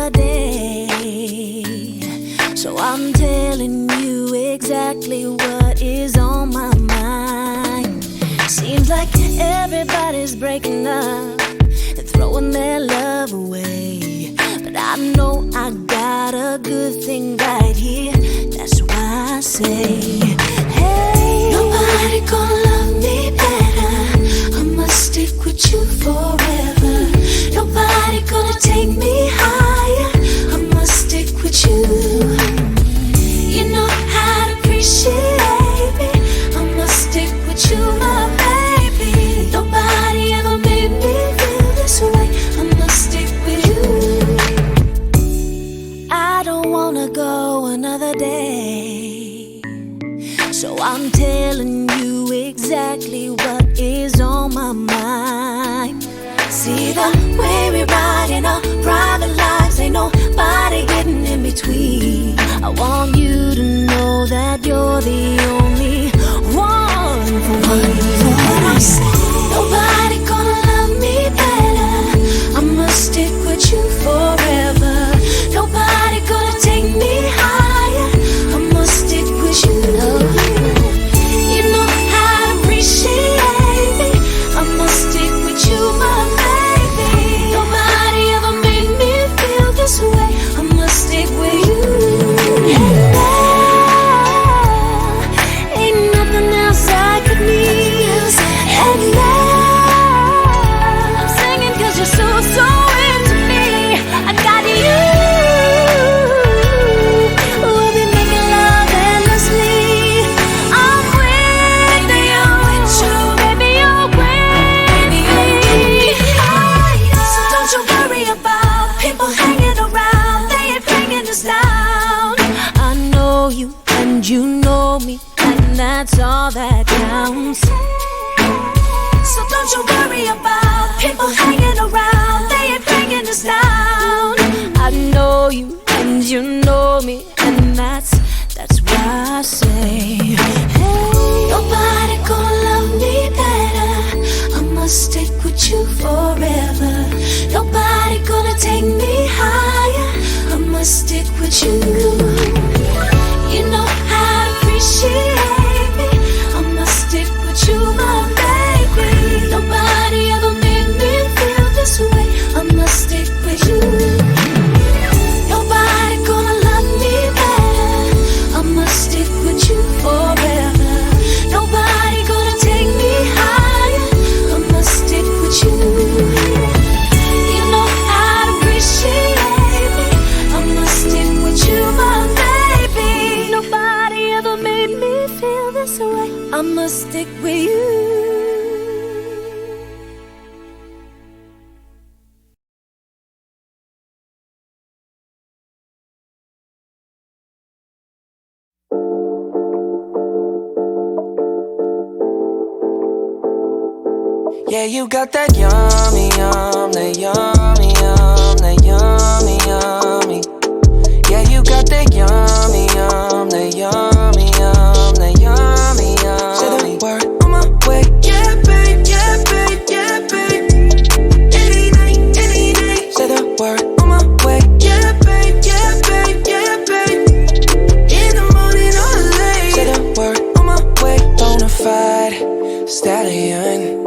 another day. So I'm telling you exactly what is on my mind. Seems like everybody's breaking up and throwing their love away, but I know I got a good thing right here. That's why I say, hey, nobody gonna love me better. I'ma stick with you forever. Nobody gonna take me higher. I'ma stick with you. You know how to appreciate me. I'ma stick with you, my baby. Nobody ever made me feel this way. I'ma stick with you. I don't wanna go another day, so I'm telling you exactly what is on my mind. See the way we ride in our private lives, ain't nobody getting in between. I want you to know that you're the only one for me. What I say, nobody gonna love me better. I'ma stick with you forever. Nobody gonna take me higher. I'ma stick with you. You know how to appreciate me. I'ma stick with you, my baby. Nobody ever made me feel this way. I'ma stick with you. And now, ain't nothing else I could need. And now, I'm singing 'cause you're so into me. I got you. We'll be making love endlessly. I'm with you, baby, you're with me. So don't you worry about people hanging around. They ain't bringing us down. I know you and you know me, and that's all that counts. So don't you worry about people hanging around. They ain't bringing us down. I know you and you know me, and that's why I say, hey, nobody gonna love me better. I'ma stick with you forever. Nobody gonna take me higher. I'ma stick with you. You know how to appreciate me. I'ma stick with you, my baby. Nobody ever made me feel this way. I'ma stick with you. Nobody gonna love me better. I'ma stick with you forever. Nobody gonna take me higher. I'ma stick with you. You know how to appreciate me. I'ma stick with you, my baby. Nobody ever made me feel this way. I'ma stick with you. Yeah, you got that yummy, yum, that yummy, yum, that yummy, yummy. Yeah, you got that yummy, yum, that yummy, yum, that yummy, yummy. Say the word on my way. Yeah, babe, yeah, babe, yeah, babe. Any night, any day. Say the word on my way. Yeah, babe, yeah, babe, yeah, babe. In the morning or late. Say the word on my way. Bonafide stallion.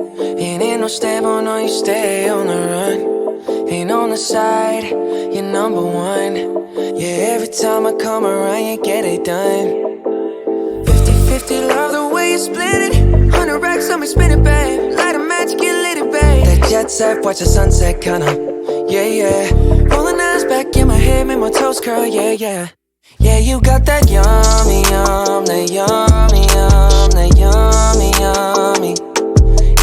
Ain't no stable, no, you stay on the run. Ain't on the side, you're number one. Yeah, every time I come around, you get it done. 50-50, love the way you split it. 100 racks on me, spin it, babe. Light a match, get lit, it, babe. That jet set, watch the sunset, kinda. Yeah, yeah. Rolling eyes back in my head, make my toes curl, yeah, yeah. Yeah, you got that yummy, yum, that yummy, yum, that yummy, yummy.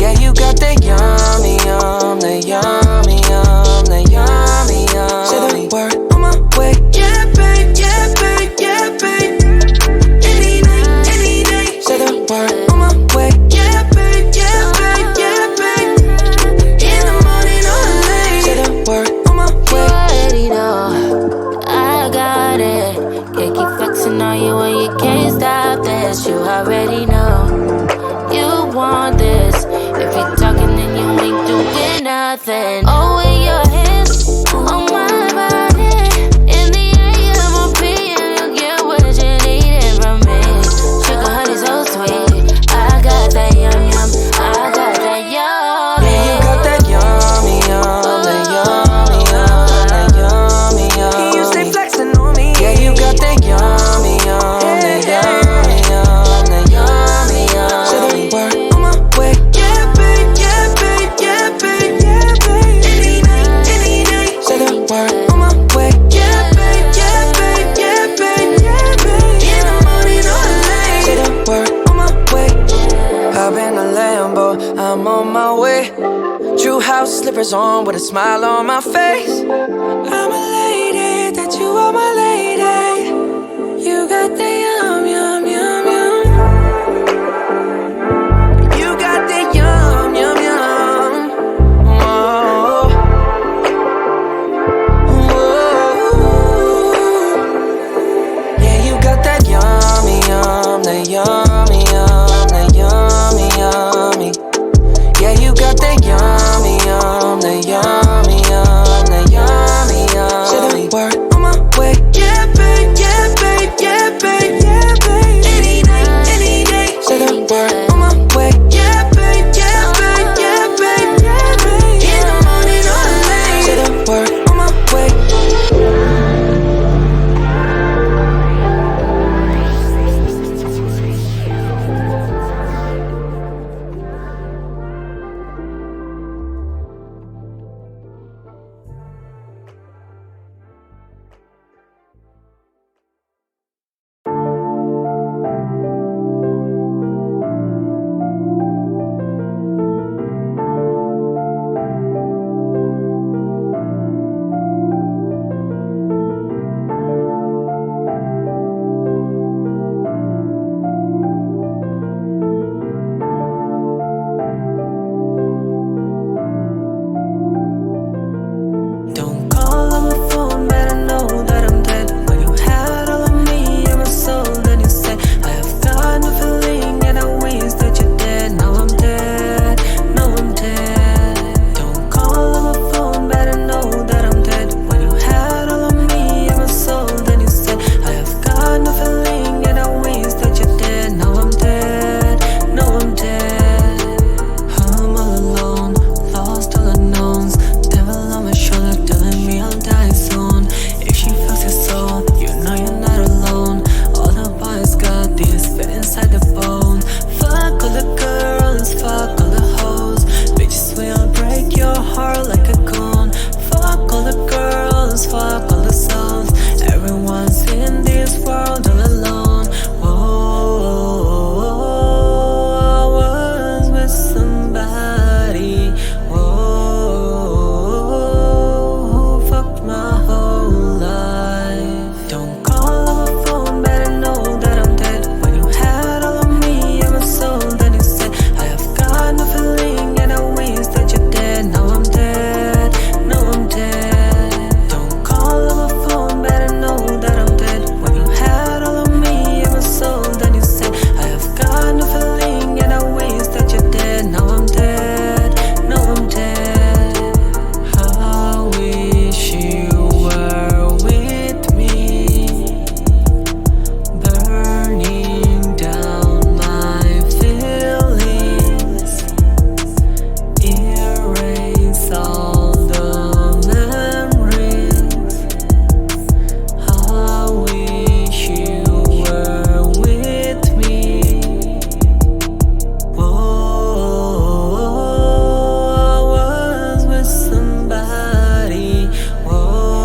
Yeah, you got that yummy, yum, that yummy, yum, that yummy, yummy. Say the word on my way. Yeah, babe, yeah, babe, yeah, babe. Any night, any day. Say the word on my way. Yeah, babe, yeah, babe, yeah, babe. In the morning or late. Say the word on my way. You already know I got it. Can't keep flexing on you when you can't stop this. You already know you want this. If you're talking then you ain't doing nothing. Oh, with your hands on slippers on with a smile on my face. I'm elated that you are my lady. You got the yum, yum, yum, yum. You got the yum, yum, yum. Whoa. Whoa. Yeah, you got that yummy, yum, that yummy, yum, that yummy, yummy. Yeah, you got that yummy, yum, that yummy, yum, that yummy, yummy. Say the word on my way. Yeah, babe, yeah, babe, yeah, babe, yeah, babe. Any night, any day. Say the word on my way. Yeah, babe, yeah, babe, yeah, babe, yeah, babe. In the morning or late. Say the word on my way. Don't call on my phone, better know that I'm dead. When you had all of me and my soul, then you said I have got no feeling and I wish that you're dead. Now I'm dead, now I'm dead. Don't call on my phone, better know that I'm dead. When you had all of me and my soul, then you said I have got no feeling and I wish that you're dead. Now I'm dead, now I'm dead. I'm all alone, lost all unknowns. Devil on my shoulder telling me I'll die soon. If she feels your soul, you know you're not alone. All the boys got this fit inside the bone. Fuck all the girls, fuck all the hoes. Bitches will break your heart like a cone. Fuck all the girls, fuck all the souls. Everyone's in this world all alone. Whoa, I was with somebody. Whoa, fucked my whole life. Don't call on my phone, better know that I'm dead. When you had all of me and my soul, then you said I have got no feeling and I wish that you're dead. Now I'm dead, now I'm dead. Don't call on my phone, better know that I'm dead. When you had all of me and my soul, then you said I have got no feeling and I wish that you're dead. Now I'm dead, now I'm dead. I wish you were with me, burning down my feelings, erase all the memories. I wish you were with me. Whoa, I was with somebody. Whoa,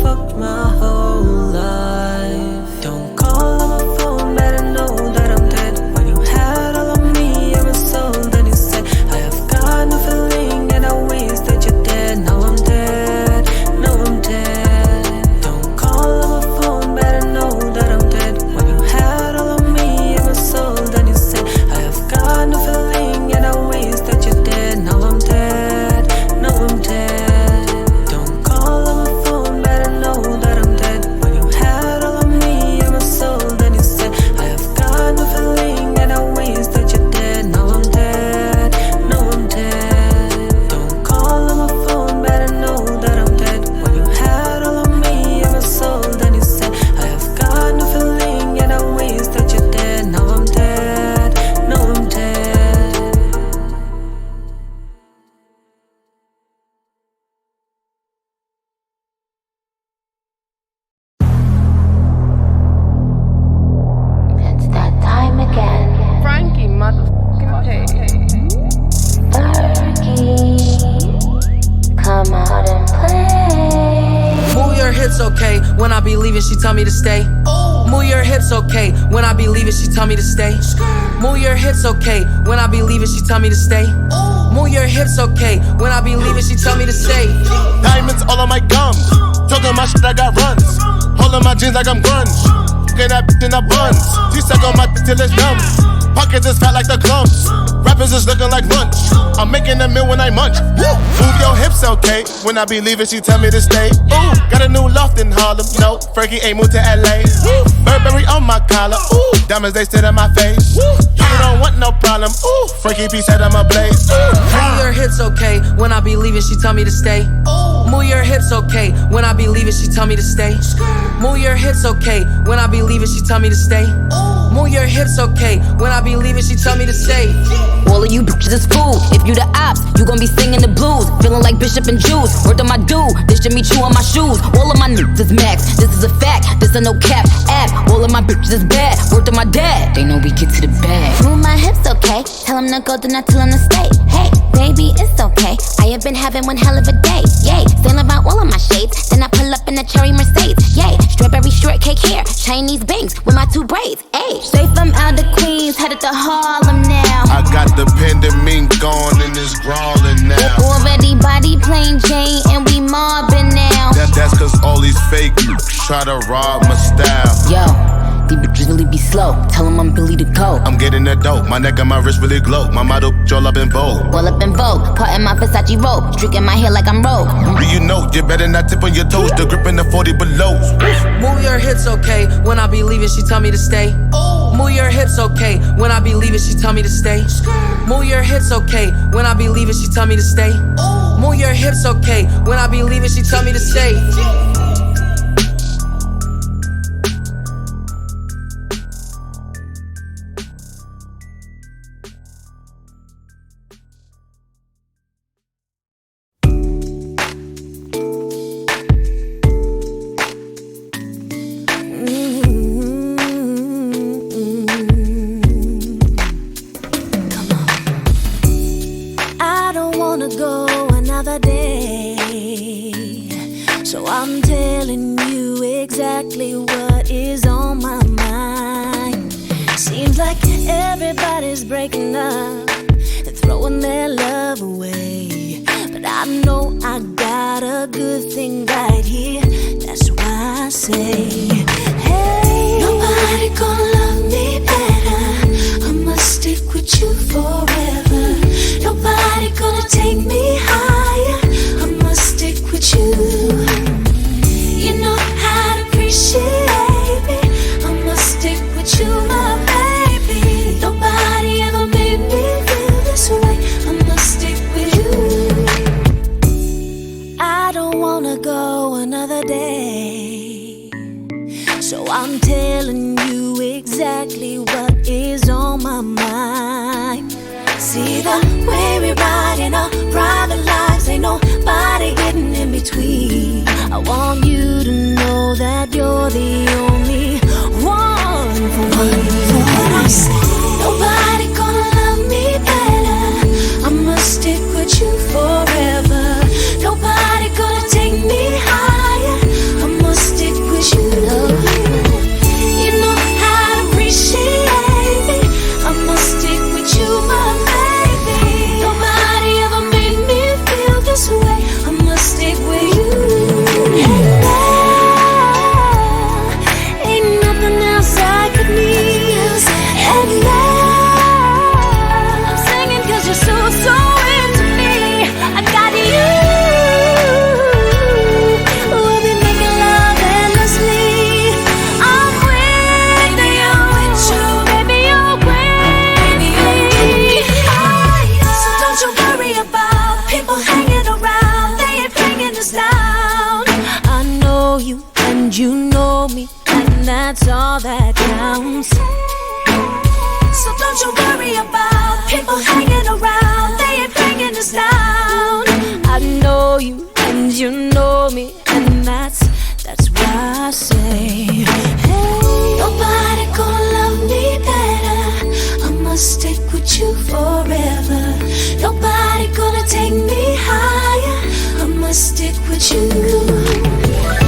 fucked my whole life. Don't call on my phone, better know that I'm dead. When you had all of me and my soul, then you said I have got no feeling and I wish that you're dead. Now I'm dead, now I'm dead. Don't call on my phone, better know that I'm dead. When you had all of me and my soul, then you said I have got no feeling and I wish that you're dead. Now I'm dead, now I'm dead. Don't call on my phone, better know that I'm dead. When you had all of me and my soul, then you said I have got no feeling and I wish that you're dead. Now I'm dead, now I'm dead. Don't call on my phone, better know that I'm dead. When you had all of me and my soul, then you said I have got no feeling and I wish that you're dead. Now I'm dead, now I'm dead. It's that time again. Frankie motherfucking Page. Fergie, come out and play. Move your hips, okay. When I be leaving, she tell me to stay. Move your hips, okay. When I be leaving, she tell me to stay. Move your hips, okay. When I be leaving, she tell me to stay. Move your hips, okay. When I be leaving, she tell me to stay. Diamonds all on my gums. Talking my shit, I got runs. Holding my jeans like I'm grunge. Get that bitch in the buns. She suck on my dick till it's numb. Pockets is fat like the clumps. Rappers is looking like lunch. I'm making a meal when I munch. Move your hips, okay. When I be leaving, she tell me to stay. Ooh, got a new loft in Harlem. No, Frankie ain't moved to LA. Burberry on my collar. Ooh, diamonds they sit in my face. You don't want no problem. Ooh, Frankie P said I'm a blaze. Move your hips, okay. When I be leaving, she tell me to stay. Move your hips, okay. When I be leaving, she tell me to stay. Move your hips, okay. When I be leaving, she tell me to stay. Move your hips, okay. When I be leaving, she tell me to stay. All of you bitches is food. If you the ops, you gon' be singing the blues. Feeling like Bishop and Juice. Word on my dude, this should me chew on my shoes. All of my niggas is max. This is a fact. This a no cap app. All of my bitches is bad. Word on my dad. They know we get to the bag. Move my hips, okay. Tell him to go, then I tell him to stay. Hey, baby, it's okay. I have been having one hell of a day. Yay, saying about all of my shades. Then I pull up in a cherry Mercedes. Yay, strawberry shortcake hair. Chinese bangs with my 2 braids. Ayy, straight from out of Queens, headed to Harlem now. I got the pandemic gone and it's crawling now. Already body plain Jane and we mobbing now. That's cause all these fake try to rob my style. Yo, these bitches really be slow. Tell them I'm Billy the Goat. I'm getting that dope, my neck and my wrist really glow. My model all up in vogue. All up in Vogue, part in my Versace robe. Streaking my hair like I'm Rogue. Do you know, you better not tip on your toes. The grip in the 40 below. Move your hips, okay. When I be leaving, she tell me to stay. Move your hips, okay. When I be leaving, she tell me to stay. Move your hips, okay. When I be leaving, she tell me to stay. Move your hips, okay. When I be leaving, she tell me to stay. So I'm telling you exactly what is on my mind. Seems like everybody's breaking up and throwing their love away, but I know I got a good thing right here. That's why I say, hey, nobody gonna love me better. I must stick with you forever. Nobody gonna take me higher. I must stick with you. You know how to appreciate me. I must stick with you, my baby. Nobody ever made me feel this way. I must stick with you. I don't wanna go another day, so I'm telling you exactly what is on my mind. See the way we ride in our private lives, ain't nobody getting in between. I want you to know that you're the only one for me. Nobody gonna love me better. I must stick with you forever. Nobody gonna take me higher. I must stick with you. You know how to appreciate me. I must stick with you, my baby. Nobody ever made me feel this way. I must stick with you. And love, ain't nothing else I could need. And love, I'm singing 'cause you're so into me. I got you. We'll be making love endlessly. I'm with you, baby, you're with me. So don't you worry about people hanging around. They ain't bringing us down. I know you and you know me, and that's all that counts. So don't you worry about people hanging around. They ain't bringing us down. I know you and you know me, and that's why I say, hey, nobody gonna love me better. I must stick with you forever. Nobody gonna take me higher. I must stick with you.